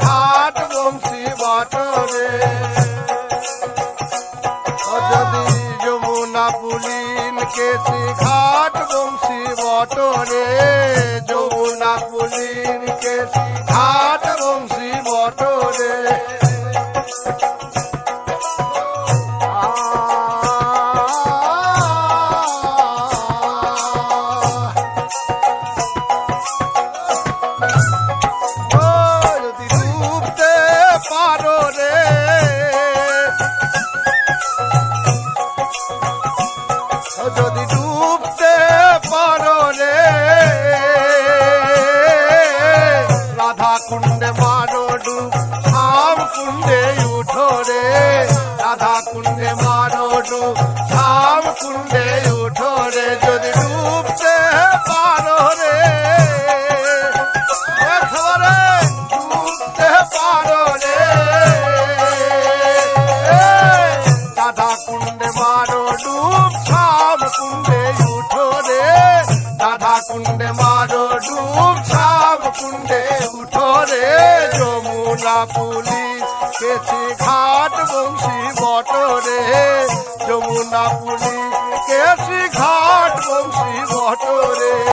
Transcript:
ঘাট বংশী বটরে যদি যমুনা পুলিন কেশি ঘাট বংশী বটরে যমুনা পুলিন কেশি ঘাট বংশী বটরে যদি ডুবতে পারো রে রাধা কুণ্ডে মারো ডুব শাম কুণ্ডে উঠো রে রাধা কুণ্ডে মারো ডুব শাম কুণ্ডে উঠো রে যদি ডুবতে পারো রে ডুবতে পারো রে রাধা কুণ্ডে মারো ডুব কুণ্ডে উঠো রে রাধা কুণ্ডে মারো ডুব শাম কুণ্ডে উঠো রে যমুনা পুলিশ কেশি ঘাট বংশী বটরে যমুনা পুলিশ কেশি ঘাট বংশী বটরে।